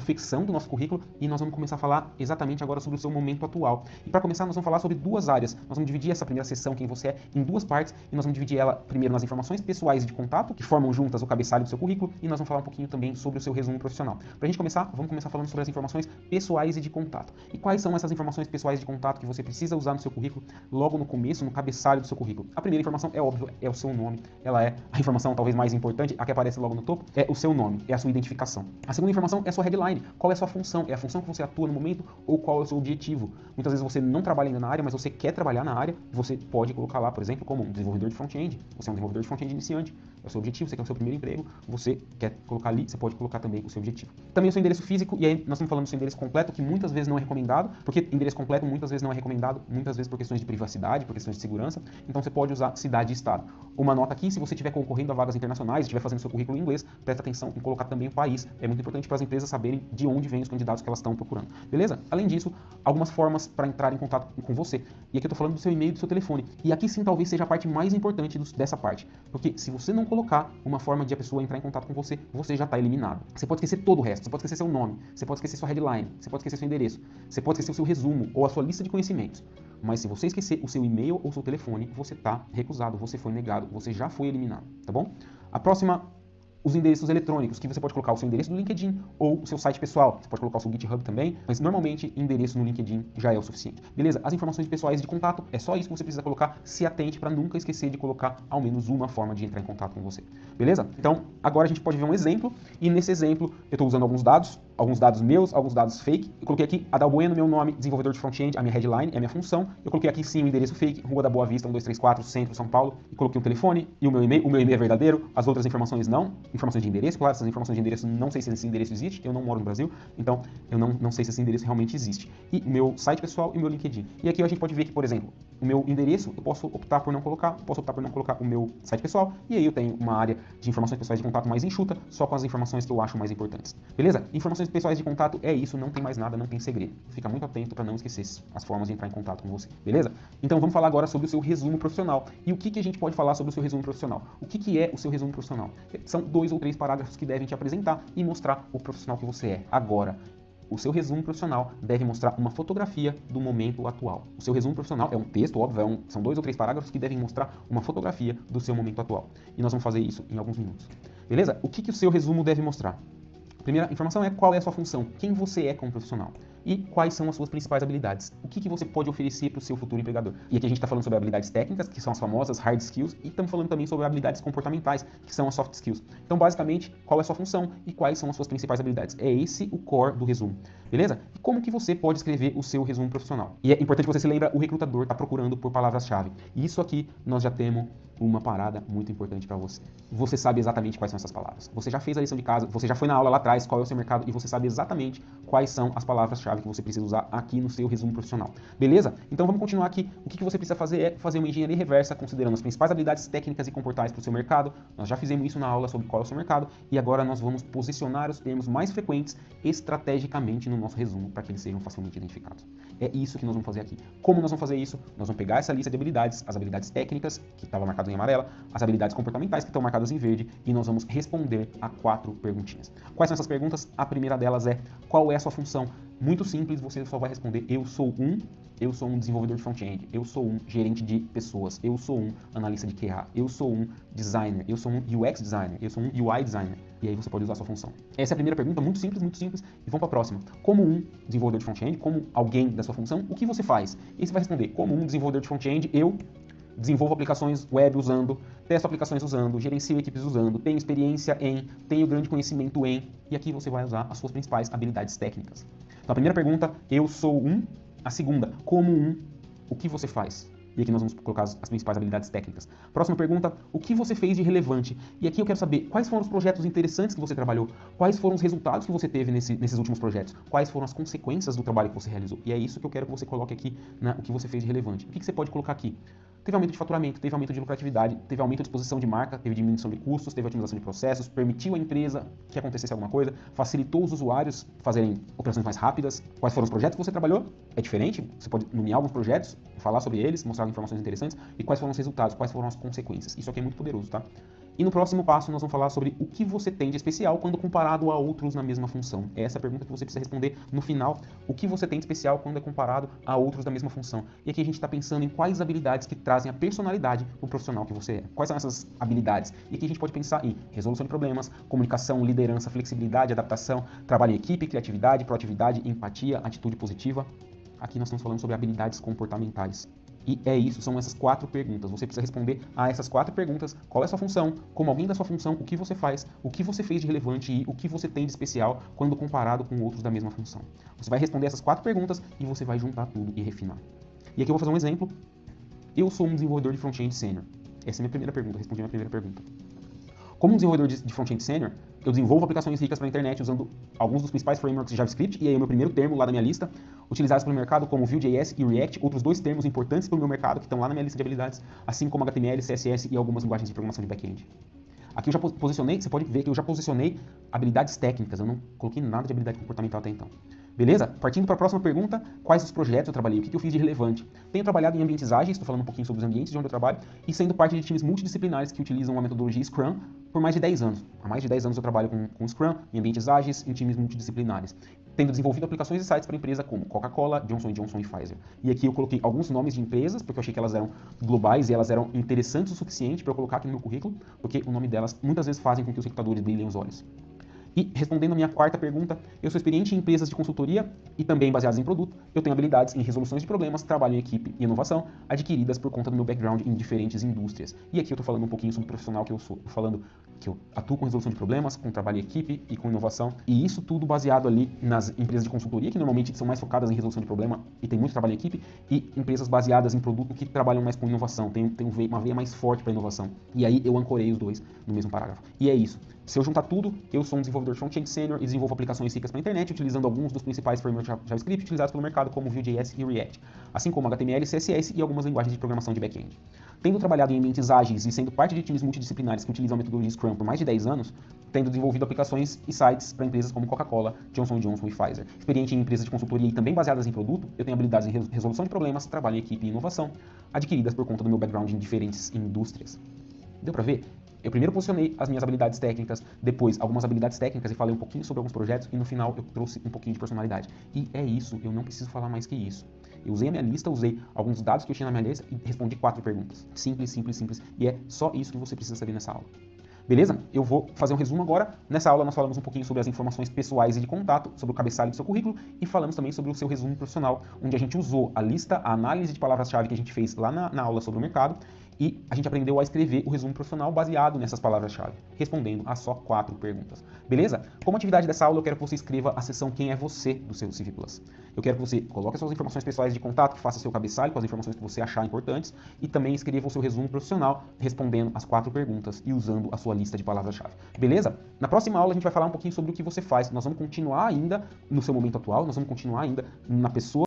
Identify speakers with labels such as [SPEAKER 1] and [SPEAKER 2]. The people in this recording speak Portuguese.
[SPEAKER 1] confecção do nosso currículo e nós vamos começar a falar exatamente agora sobre o seu momento atual. E para começar, nós vamos falar sobre duas áreas. Nós vamos dividir essa primeira sessão, quem você é, em duas partes e nós vamos dividir ela primeiro nas informações pessoais e de contato, que formam juntas o cabeçalho do seu currículo, e nós vamos falar um pouquinho também sobre o seu resumo profissional. Para a gente começar, vamos começar falando sobre as informações pessoais e de contato. E quais são essas informações pessoais de contato que você precisa usar no seu currículo logo no começo, no cabeçalho do seu currículo? A primeira informação, é óbvio, é o seu nome. Ela é a informação talvez mais importante, a que aparece logo no topo, é o seu nome, é a sua identificação. A segunda informação é a sua headline. Qual é a sua função? É a função que você atua no momento ou qual é o seu objetivo? Muitas vezes você não trabalha ainda na área, mas você quer trabalhar na área, você pode colocar lá, por exemplo, como um desenvolvedor de front-end. Você é um desenvolvedor de front-end iniciante, é o seu objetivo, você quer o seu primeiro emprego, você quer colocar ali, você pode colocar também o seu objetivo. Também o seu endereço físico, e aí nós estamos falando do seu endereço completo, que muitas vezes não é recomendado, porque endereço completo muitas vezes não é recomendado, muitas vezes por questões de privacidade, por questões de segurança, então você pode usar cidade e estado. Uma nota aqui, se você estiver concorrendo a vagas internacionais, estiver fazendo seu currículo em inglês, presta atenção em colocar também o país. É muito importante para as empresas saberem de onde vêm os candidatos que elas estão procurando. Beleza? Além disso, algumas formas para entrar em contato com você. E aqui eu estou falando do seu e-mail e do seu telefone. E aqui sim talvez seja a parte mais importante dessa parte. Porque se você não colocar uma forma de a pessoa entrar em contato com você, você já está eliminado. Você pode esquecer todo o resto. Você pode esquecer seu nome, você pode esquecer sua headline, você pode esquecer seu endereço, você pode esquecer o seu resumo ou a sua lista de conhecimentos. Mas se você esquecer o seu e-mail ou seu telefone, você está recusado, você foi negado, você já foi eliminado, tá bom? A próxima, os endereços eletrônicos, que você pode colocar o seu endereço do LinkedIn ou o seu site pessoal. Você pode colocar o seu GitHub também, mas normalmente endereço no LinkedIn já é o suficiente. Beleza? As informações pessoais de contato, é só isso que você precisa colocar. Se atente para nunca esquecer de colocar ao menos uma forma de entrar em contato com você. Beleza? Então, agora a gente pode ver um exemplo, e nesse exemplo eu estou usando alguns dados meus, alguns dados fake. Eu coloquei aqui Adalbueno, meu nome, desenvolvedor de front-end, a minha headline, é a minha função. Eu coloquei aqui sim o endereço fake, Rua da Boa Vista, 1234, Centro, São Paulo. E coloquei um telefone e o meu e-mail. O meu e-mail é verdadeiro, as outras informações não. Informações de endereço, claro, essas informações de endereço, não sei se esse endereço existe, eu não moro no Brasil, então eu não sei se esse endereço realmente existe. E o meu site pessoal e o meu LinkedIn. E aqui a gente pode ver que, por exemplo, o meu endereço eu posso optar por não colocar, o meu site pessoal, e aí eu tenho uma área de informações pessoais de contato mais enxuta, só com as informações que eu acho mais importantes. Beleza? Informações pessoais de contato é isso, não tem mais nada, não tem segredo. Fica muito atento para não esquecer as formas de entrar em contato com você. Beleza? Então vamos falar agora sobre o seu resumo profissional. E o que a gente pode falar sobre o seu resumo profissional? O que é o seu resumo profissional? São 2 ou 3 parágrafos que devem te apresentar e mostrar o profissional que você é. Agora, o seu resumo profissional deve mostrar uma fotografia do momento atual. O seu resumo profissional é um texto, óbvio, são 2 ou 3 parágrafos que devem mostrar uma fotografia do seu momento atual. E nós vamos fazer isso em alguns minutos. Beleza? O que o seu resumo deve mostrar? A primeira informação é qual é a sua função, quem você é como profissional e quais são as suas principais habilidades. O que você pode oferecer para o seu futuro empregador. E aqui a gente está falando sobre habilidades técnicas, que são as famosas hard skills, e estamos falando também sobre habilidades comportamentais, que são as soft skills. Então, basicamente, qual é a sua função e quais são as suas principais habilidades. É esse o core do resumo, beleza? E como que você pode escrever o seu resumo profissional? E é importante que você se lembre, o recrutador está procurando por palavras-chave. E isso aqui nós já temos uma parada muito importante para você. Você sabe exatamente quais são essas palavras. Você já fez a lição de casa, você já foi na aula lá atrás, qual é o seu mercado, e você sabe exatamente quais são as palavras-chave que você precisa usar aqui no seu resumo profissional. Beleza? Então vamos continuar aqui. O que você precisa fazer é fazer uma engenharia reversa, considerando as principais habilidades técnicas e comportais para o seu mercado. Nós já fizemos isso na aula sobre qual é o seu mercado, e agora nós vamos posicionar os termos mais frequentes estrategicamente no nosso resumo, para que eles sejam facilmente identificados. É isso que nós vamos fazer aqui. Como nós vamos fazer isso? Nós vamos pegar essa lista de habilidades, as habilidades técnicas, que estava marcado em amarela, as habilidades comportamentais, que estão marcadas em verde, e nós vamos responder a 4 perguntinhas. Quais são essas perguntas? A primeira delas é: qual é a sua função? Muito simples, você só vai responder: eu sou um desenvolvedor de front-end, eu sou um gerente de pessoas, eu sou um analista de QA, eu sou um designer, eu sou um UX designer, eu sou um UI designer. E aí você pode usar a sua função. Essa é a primeira pergunta, muito simples, e vamos para a próxima. Como um desenvolvedor de front-end, como alguém da sua função, o que você faz? E você vai responder: como um desenvolvedor de front-end, eu desenvolvo aplicações web usando, testo aplicações usando, gerencio equipes usando, tenho experiência em, tenho grande conhecimento em, e aqui você vai usar as suas principais habilidades técnicas. Então a primeira pergunta, eu sou um. A segunda, como um, o que você faz? E aqui nós vamos colocar as principais habilidades técnicas. Próxima pergunta, o que você fez de relevante? E aqui eu quero saber quais foram os projetos interessantes que você trabalhou, quais foram os resultados que você teve nesses últimos projetos, quais foram as consequências do trabalho que você realizou. E é isso que eu quero que você coloque aqui, o que você fez de relevante. O que você pode colocar aqui? Teve aumento de faturamento, teve aumento de lucratividade, teve aumento de exposição de marca, teve diminuição de custos, teve otimização de processos, permitiu à empresa que acontecesse alguma coisa, facilitou os usuários fazerem operações mais rápidas. Quais foram os projetos que você trabalhou? É diferente, você pode nomear alguns projetos, falar sobre eles, mostrar informações interessantes, e quais foram os resultados, quais foram as consequências. Isso aqui é muito poderoso, tá? E no próximo passo nós vamos falar sobre o que você tem de especial quando comparado a outros na mesma função. Essa é a pergunta que você precisa responder no final. O que você tem de especial quando é comparado a outros da mesma função? E aqui a gente está pensando em quais habilidades que trazem a personalidade do profissional que você é. Quais são essas habilidades? E aqui a gente pode pensar em resolução de problemas, comunicação, liderança, flexibilidade, adaptação, trabalho em equipe, criatividade, proatividade, empatia, atitude positiva. Aqui nós estamos falando sobre habilidades comportamentais. E é isso, são essas 4 perguntas. Você precisa responder a essas 4 perguntas. Qual é a sua função? Como alguém da sua função, o que você faz? O que você fez de relevante e o que você tem de especial quando comparado com outros da mesma função? Você vai responder essas 4 perguntas e você vai juntar tudo e refinar. E aqui eu vou fazer um exemplo. Eu sou um desenvolvedor de front-end sênior. Essa é a minha primeira pergunta, respondi a minha primeira pergunta. Como um desenvolvedor de front-end sênior, eu desenvolvo aplicações ricas para a internet usando alguns dos principais frameworks de JavaScript, e aí o meu primeiro termo lá da minha lista, utilizados pelo mercado como Vue.js e React, outros 2 termos importantes para o meu mercado que estão lá na minha lista de habilidades, assim como HTML, CSS e algumas linguagens de programação de back-end. Aqui eu já posicionei, você pode ver que eu já posicionei habilidades técnicas, eu não coloquei nada de habilidade comportamental até então. Beleza? Partindo para a próxima pergunta, quais os projetos eu trabalhei, o que eu fiz de relevante? Tenho trabalhado em ambientes ágeis, estou falando um pouquinho sobre os ambientes de onde eu trabalho, e sendo parte de times multidisciplinares que utilizam a metodologia Scrum por mais de 10 anos. Há mais de 10 anos eu trabalho com Scrum, em ambientes ágeis, em times multidisciplinares, tendo desenvolvido aplicações e sites para empresas como Coca-Cola, Johnson & Johnson e Pfizer. E aqui eu coloquei alguns nomes de empresas, porque eu achei que elas eram globais e elas eram interessantes o suficiente para eu colocar aqui no meu currículo, porque o nome delas muitas vezes fazem com que os recrutadores brilhem os olhos. E respondendo a minha 4ª pergunta, eu sou experiente em empresas de consultoria e também baseadas em produto. Eu tenho habilidades em resoluções de problemas, trabalho em equipe e inovação, adquiridas por conta do meu background em diferentes indústrias. E aqui eu estou falando um pouquinho sobre o profissional que eu sou. Estou falando que eu atuo com resolução de problemas, com trabalho em equipe e com inovação. E isso tudo baseado ali nas empresas de consultoria, que normalmente são mais focadas em resolução de problema e tem muito trabalho em equipe, e empresas baseadas em produto que trabalham mais com inovação, tem uma veia mais forte para inovação. E aí eu ancorei os 2 no mesmo parágrafo. E é isso. Se eu juntar tudo, eu sou um desenvolvedor front-end sênior e desenvolvo aplicações ricas para a internet, utilizando alguns dos principais frameworks de JavaScript utilizados pelo mercado, como Vue.js e React, assim como HTML, CSS e algumas linguagens de programação de back-end. Tendo trabalhado em ambientes ágeis e sendo parte de times multidisciplinares que utilizam a metodologia Scrum por mais de 10 anos, tendo desenvolvido aplicações e sites para empresas como Coca-Cola, Johnson & Johnson e Pfizer. Experiente em empresas de consultoria e também baseadas em produto, eu tenho habilidades em resolução de problemas, trabalho em equipe e inovação, adquiridas por conta do meu background em diferentes indústrias. Deu para ver? Eu primeiro posicionei as minhas habilidades técnicas, depois algumas habilidades técnicas e falei um pouquinho sobre alguns projetos e no final eu trouxe um pouquinho de personalidade. E é isso, eu não preciso falar mais que isso. Eu usei a minha lista, usei alguns dados que eu tinha na minha lista e respondi 4 perguntas. Simples, simples, simples. E é só isso que você precisa saber nessa aula. Beleza? Eu vou fazer um resumo agora. Nessa aula nós falamos um pouquinho sobre as informações pessoais e de contato, sobre o cabeçalho do seu currículo e falamos também sobre o seu resumo profissional, onde a gente usou a lista, a análise de palavras-chave que a gente fez lá na aula sobre o mercado e a gente aprendeu a escrever o resumo profissional baseado nessas palavras-chave, respondendo a só 4 perguntas. Beleza? Como atividade dessa aula, eu quero que você escreva a seção Quem é Você do seu CV Plus. Eu quero que você coloque as suas informações pessoais de contato, faça seu cabeçalho com as informações que você achar importantes e também escreva o seu resumo profissional respondendo as 4 perguntas e usando a sua lista de palavras-chave. Beleza? Na próxima aula a gente vai falar um pouquinho sobre o que você faz. Nós vamos continuar ainda no seu momento atual, nós vamos continuar ainda na pessoa